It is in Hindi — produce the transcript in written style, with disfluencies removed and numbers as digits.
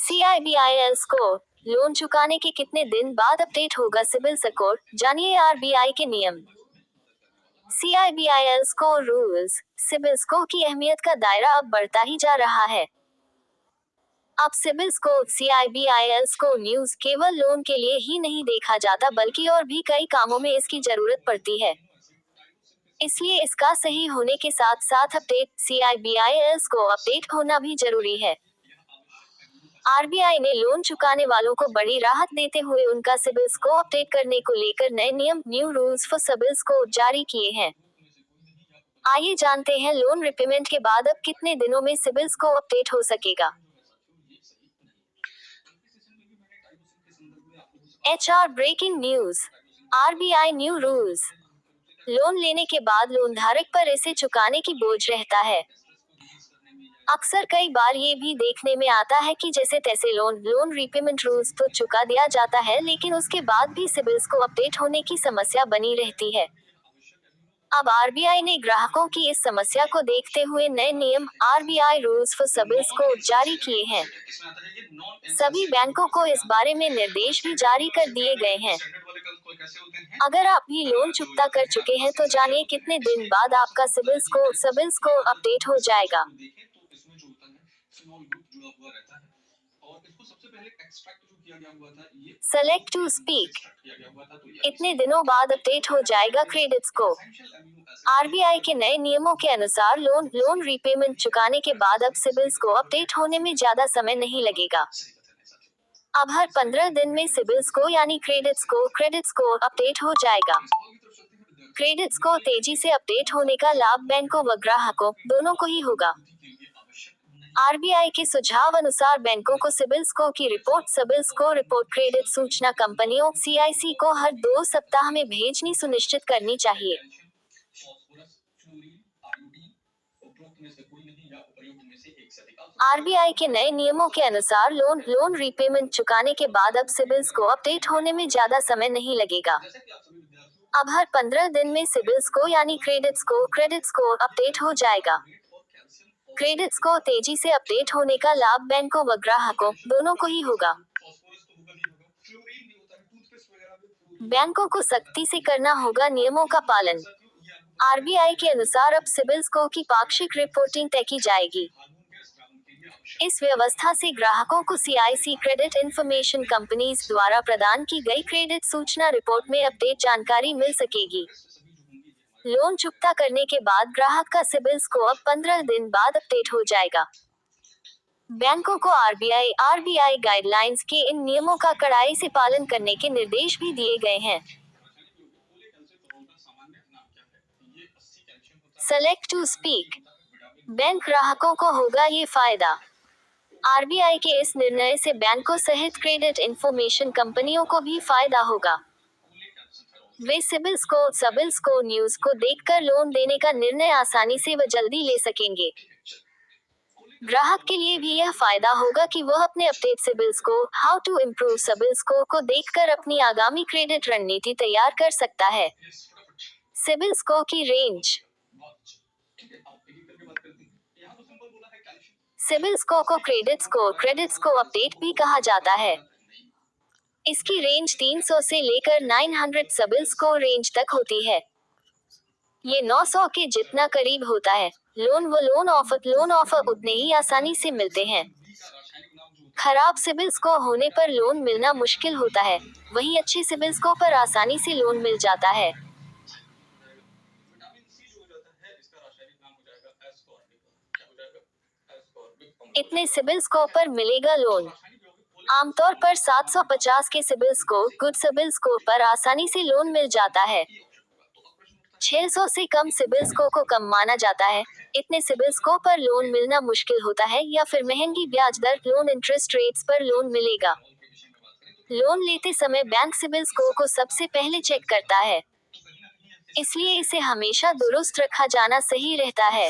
CIBIL score. लोन चुकाने के कितने दिन बाद अपडेट होगा सिबिल स्कोर, जानिए आरबीआई के नियम। CIBIL score rules. CIBIL score की अहमियत का दायरा अब बढ़ता ही जा रहा है। अब CIBIL score CIBIL score news केवल लोन के लिए ही नहीं देखा जाता बल्कि और भी कई कामों में इसकी जरूरत पड़ती है। इसलिए इसका सही होने के साथ साथ अपडेट CIBIL स्कोर अपडेट होना भी जरूरी है। आरबीआई ने लोन चुकाने वालों को बड़ी राहत देते हुए उनका सिबिल स्कोर अपडेट करने को लेकर नए नियम new rules for CIBIL score जारी किए हैं। आइए जानते हैं लोन रिपेमेंट के बाद अब कितने दिनों में सिबिल स्कोर अपडेट हो सकेगा। HR breaking news. RBI new rules. Loan लेने के बाद लोन धारक पर इसे चुकाने की बोझ रहता है। अक्सर कई बार ये भी देखने में आता है कि जैसे तैसे लोन रीपेमेंट रूल्स तो चुका दिया जाता है लेकिन उसके बाद भी सिबिल स्कोर अपडेट होने की समस्या बनी रहती है। अब आरबीआई ने ग्राहकों की इस समस्या को देखते हुए नए नियम RBI rules for CIBIL score जारी किए हैं। सभी बैंकों को इस बारे में निर्देश भी जारी कर दिए गए हैं। अगर आप भी लोन चुकता कर चुके हैं तो जानिए कितने दिन बाद आपका सिबिल स्कोर अपडेट हो जाएगा। Select to speak. इतने दिनों बाद अपडेट हो जाएगा क्रेडिट स्कोर। आरबीआई के नए नियमों के अनुसार लोन रीपेमेंट चुकाने के बाद अब सिबिल स्कोर अपडेट होने में ज्यादा समय नहीं लगेगा। अब हर 15 दिन में सिबिल स्कोर यानी क्रेडिट स्कोर अपडेट हो जाएगा। क्रेडिट स्कोर तेजी से अपडेट होने का लाभ बैंकों व ग्राहकों दोनों को ही होगा। आरबीआई के सुझाव अनुसार बैंकों को सिबिल स्कोर की रिपोर्ट क्रेडिट सूचना कंपनियों CIC को हर 2 सप्ताह में भेजनी सुनिश्चित करनी चाहिए। आरबीआई के नए नियमों के अनुसार लोन रीपेमेंट चुकाने के बाद अब सिबिल स्कोर अपडेट होने में ज्यादा समय नहीं लगेगा। अब हर 15 दिन में सिबिल स्कोर यानी क्रेडिट स्कोर अपडेट हो जाएगा। क्रेडिट स्कोर तेजी से अपडेट होने का लाभ बैंकों व ग्राहकों दोनों को ही होगा। बैंकों को सख्ती से करना होगा नियमों का पालन। आरबीआई के अनुसार अब सिबिल स्कोर की पाक्षिक रिपोर्टिंग तय की जाएगी। इस व्यवस्था से ग्राहकों को CIC क्रेडिट इंफॉर्मेशन कंपनीज द्वारा प्रदान की गई क्रेडिट सूचना रिपोर्ट में अपडेट जानकारी मिल सकेगी। लोन चुकता करने के बाद ग्राहक का सिबिल स्कोर 15 दिन बाद अपडेट हो जाएगा। बैंकों को आरबीआई गाइडलाइंस के इन नियमों का कड़ाई से पालन करने के निर्देश भी दिए गए हैं। Select to speak. बैंक ग्राहकों को होगा ये फायदा। आरबीआई के इस निर्णय से बैंकों सहित क्रेडिट इंफॉर्मेशन कंपनियों को भी फायदा होगा। वे सिबिल स्कोर न्यूज को देखकर लोन देने का निर्णय आसानी से व जल्दी ले सकेंगे। ग्राहक के लिए भी यह फायदा होगा कि वह अपने update CIBIL score how to improve CIBIL score को देखकर अपनी आगामी क्रेडिट रणनीति तैयार कर सकता है। सिबिल स्कोर की रेंज। सिबिल स्कोर को क्रेडिट स्कोर अपडेट भी कहा जाता है। इसकी रेंज 300 से लेकर 900 सिबिल स्कोर रेंज तक होती है। ये 900 के जितना करीब होता है। लोन ऑफर उतने ही आसानी से मिलते हैं। खराब सिबिल स्कोर होने पर लोन मिलना मुश्किल होता है, वहीं अच्छे सिबिल स्कोर पर आसानी से लोन मिल जाता है। इतने सिबिल स्कोर पर मिलेगा लोन। आमतौर पर 750 के CIBIL score good CIBIL score पर आसानी से लोन मिल जाता है। 600 से कम सिबिल स्कोर को कम माना जाता है। इतने सिबिल स्कोर पर लोन मिलना मुश्किल होता है या फिर महंगी ब्याज दर लोन इंटरेस्ट रेट्स पर लोन मिलेगा। लोन लेते समय बैंक सिबिल स्कोर को सबसे पहले चेक करता है, इसलिए इसे हमेशा दुरुस्त रखा जाना सही रहता है।